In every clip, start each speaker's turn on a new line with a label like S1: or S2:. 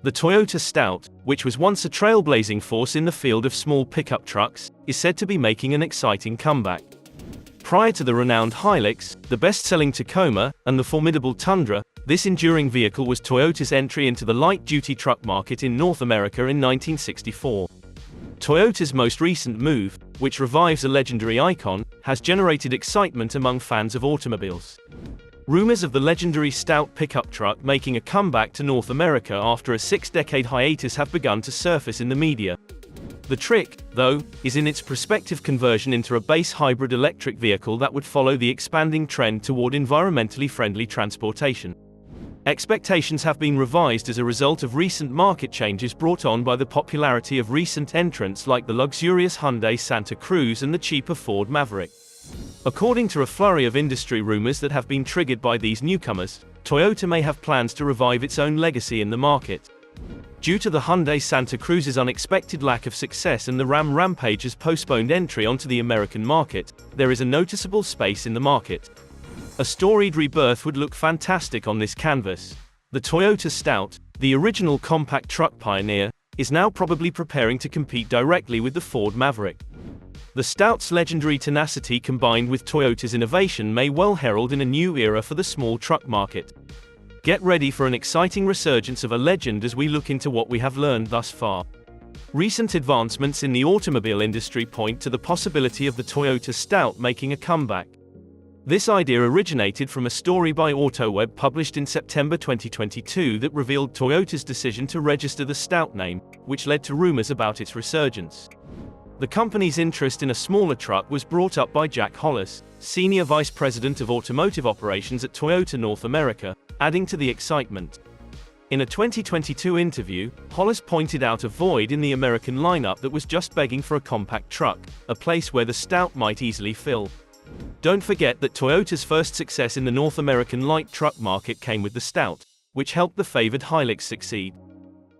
S1: The Toyota Stout, which was once a trailblazing force in the field of small pickup trucks, is said to be making an exciting comeback. Prior to the renowned Hilux, the best-selling Tacoma, and the formidable Tundra, this enduring vehicle was Toyota's entry into the light-duty truck market in North America in 1964. Toyota's most recent move, which revives a legendary icon, has generated excitement among fans of automobiles. Rumors of the legendary Stout pickup truck making a comeback to North America after a 6-decade hiatus have begun to surface in the media. The trick, though, is in its prospective conversion into a base hybrid electric vehicle that would follow the expanding trend toward environmentally friendly transportation. Expectations have been revised as a result of recent market changes brought on by the popularity of recent entrants like the luxurious Hyundai Santa Cruz and the cheaper Ford Maverick. According to a flurry of industry rumors that have been triggered by these newcomers, Toyota may have plans to revive its own legacy in the market. Due to the Hyundai Santa Cruz's unexpected lack of success and the Ram Rampage's postponed entry onto the American market, there is a noticeable space in the market. A storied rebirth would look fantastic on this canvas. The Toyota Stout, the original compact truck pioneer, is now probably preparing to compete directly with the Ford Maverick. The Stout's legendary tenacity combined with Toyota's innovation may well herald in a new era for the small truck market. Get ready for an exciting resurgence of a legend as we look into what we have learned thus far. Recent advancements in the automobile industry point to the possibility of the Toyota Stout making a comeback. This idea originated from a story by AutoWeb published in September 2022 that revealed Toyota's decision to register the Stout name, which led to rumors about its resurgence. The company's interest in a smaller truck was brought up by Jack Hollis, Senior Vice President of Automotive Operations at Toyota North America, adding to the excitement. In a 2022 interview, Hollis pointed out a void in the American lineup that was just begging for a compact truck, a place where the Stout might easily fill. Don't forget that Toyota's first success in the North American light truck market came with the Stout, which helped the favored Hilux succeed.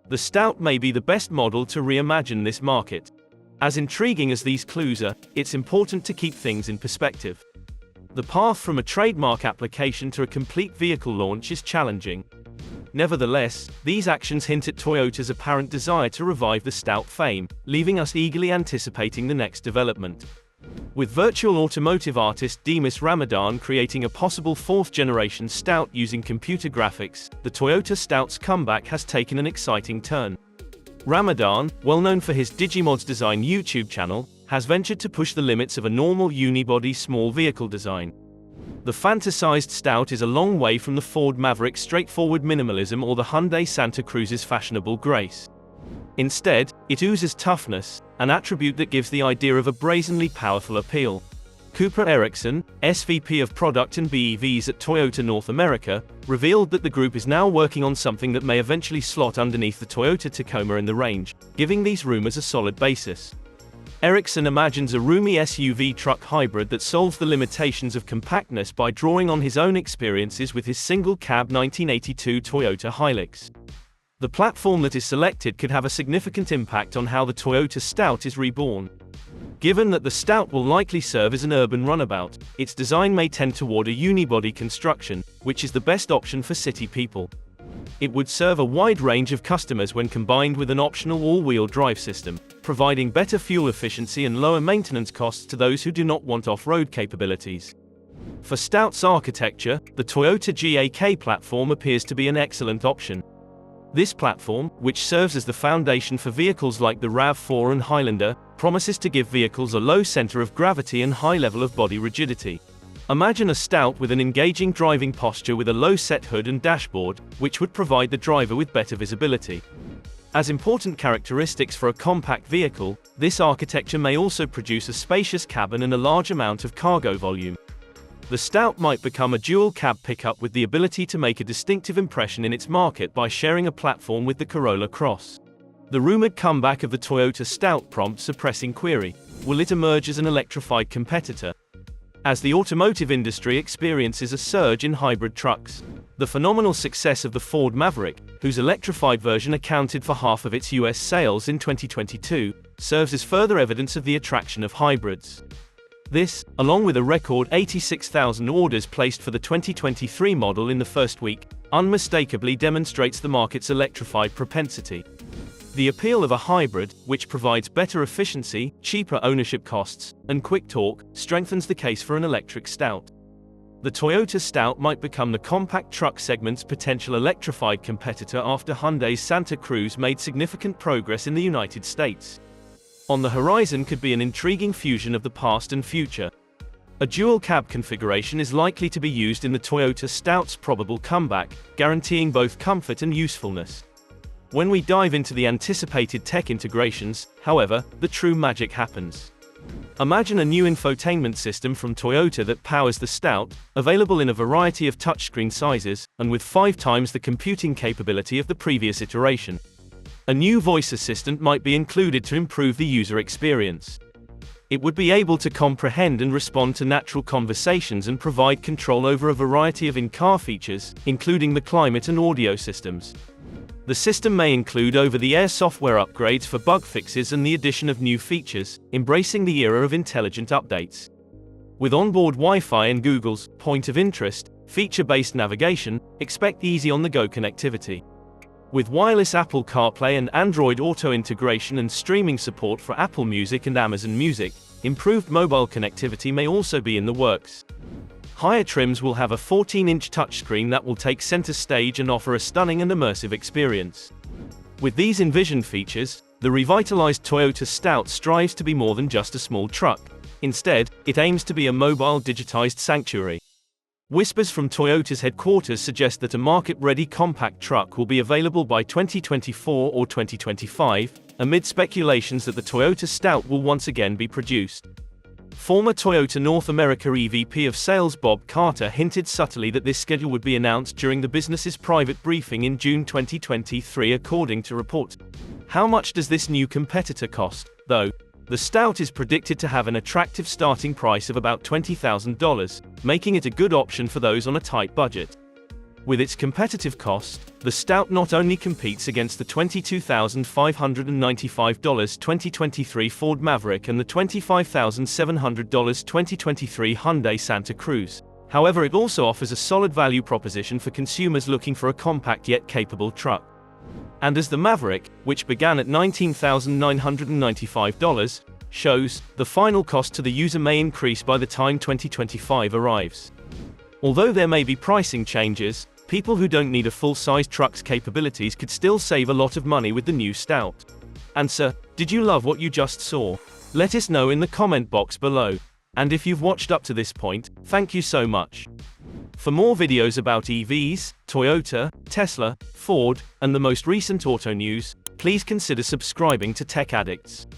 S1: The Stout may be the best model to reimagine this market. As intriguing as these clues are, it's important to keep things in perspective. The path from a trademark application to a complete vehicle launch is challenging. Nevertheless, these actions hint at Toyota's apparent desire to revive the Stout fame, leaving us eagerly anticipating the next development. With virtual automotive artist Demis Ramadan creating a possible fourth-generation Stout using computer graphics, the Toyota Stout's comeback has taken an exciting turn. Ramadan, well known for his Digimods Design YouTube channel, has ventured to push the limits of a normal unibody small vehicle design. The fantasized Stout is a long way from the Ford Maverick's straightforward minimalism or the Hyundai Santa Cruz's fashionable grace. Instead, it oozes toughness, an attribute that gives the idea of a brazenly powerful appeal. Cooper Erickson, SVP of Product and BEVs at Toyota North America, revealed that the group is now working on something that may eventually slot underneath the Toyota Tacoma in the range, giving these rumors a solid basis. Erickson imagines a roomy SUV truck hybrid that solves the limitations of compactness by drawing on his own experiences with his single-cab 1982 Toyota Hilux. The platform that is selected could have a significant impact on how the Toyota Stout is reborn. Given that the Stout will likely serve as an urban runabout, its design may tend toward a unibody construction, which is the best option for city people. It would serve a wide range of customers when combined with an optional all-wheel drive system, providing better fuel efficiency and lower maintenance costs to those who do not want off-road capabilities. For Stout's architecture, the Toyota GAK platform appears to be an excellent option. This platform, which serves as the foundation for vehicles like the RAV4 and Highlander, promises to give vehicles a low center of gravity and high level of body rigidity. Imagine a Stout with an engaging driving posture with a low-set hood and dashboard, which would provide the driver with better visibility. As important characteristics for a compact vehicle, this architecture may also produce a spacious cabin and a large amount of cargo volume. The Stout might become a dual-cab pickup with the ability to make a distinctive impression in its market by sharing a platform with the Corolla Cross. The rumored comeback of the Toyota Stout prompts a pressing query: will it emerge as an electrified competitor? As the automotive industry experiences a surge in hybrid trucks, the phenomenal success of the Ford Maverick, whose electrified version accounted for half of its US sales in 2022, serves as further evidence of the attraction of hybrids. This, along with a record 86,000 orders placed for the 2023 model in the first week, unmistakably demonstrates the market's electrified propensity. The appeal of a hybrid, which provides better efficiency, cheaper ownership costs, and quick torque, strengthens the case for an electric Stout. The Toyota Stout might become the compact truck segment's potential electrified competitor after Hyundai's Santa Cruz made significant progress in the United States. On the horizon could be an intriguing fusion of the past and future. A dual cab configuration is likely to be used in the Toyota Stout's probable comeback, guaranteeing both comfort and usefulness. When we dive into the anticipated tech integrations, however, the true magic happens. Imagine a new infotainment system from Toyota that powers the Stout, available in a variety of touchscreen sizes, and with 5 times the computing capability of the previous iteration. A new voice assistant might be included to improve the user experience. It would be able to comprehend and respond to natural conversations and provide control over a variety of in-car features, including the climate and audio systems. The system may include over-the-air software upgrades for bug fixes and the addition of new features, embracing the era of intelligent updates. With onboard Wi-Fi and Google's point of interest, feature-based navigation, expect easy on-the-go connectivity. With wireless Apple CarPlay and Android Auto integration and streaming support for Apple Music and Amazon Music, improved mobile connectivity may also be in the works. Higher trims will have a 14-inch touchscreen that will take center stage and offer a stunning and immersive experience. With these envisioned features, the revitalized Toyota Stout strives to be more than just a small truck. Instead, it aims to be a mobile digitized sanctuary. Whispers from Toyota's headquarters suggest that a market-ready compact truck will be available by 2024 or 2025, amid speculations that the Toyota Stout will once again be produced. Former Toyota North America EVP of Sales Bob Carter hinted subtly that this schedule would be announced during the business's private briefing in June 2023, according to reports. How much does this new competitor cost, though? The Stout is predicted to have an attractive starting price of about $20,000, making it a good option for those on a tight budget. With its competitive cost, the Stout not only competes against the $22,595 2023 Ford Maverick and the $25,700 2023 Hyundai Santa Cruz. However, it also offers a solid value proposition for consumers looking for a compact yet capable truck. And as the Maverick, which began at $19,995, shows, the final cost to the user may increase by the time 2025 arrives. Although there may be pricing changes, people who don't need a full-size truck's capabilities could still save a lot of money with the new Stout. And sir, did you love what you just saw? Let us know in the comment box below. And if you've watched up to this point, thank you so much. For more videos about EVs, Toyota, Tesla, Ford, and the most recent auto news, please consider subscribing to Tech Addicts.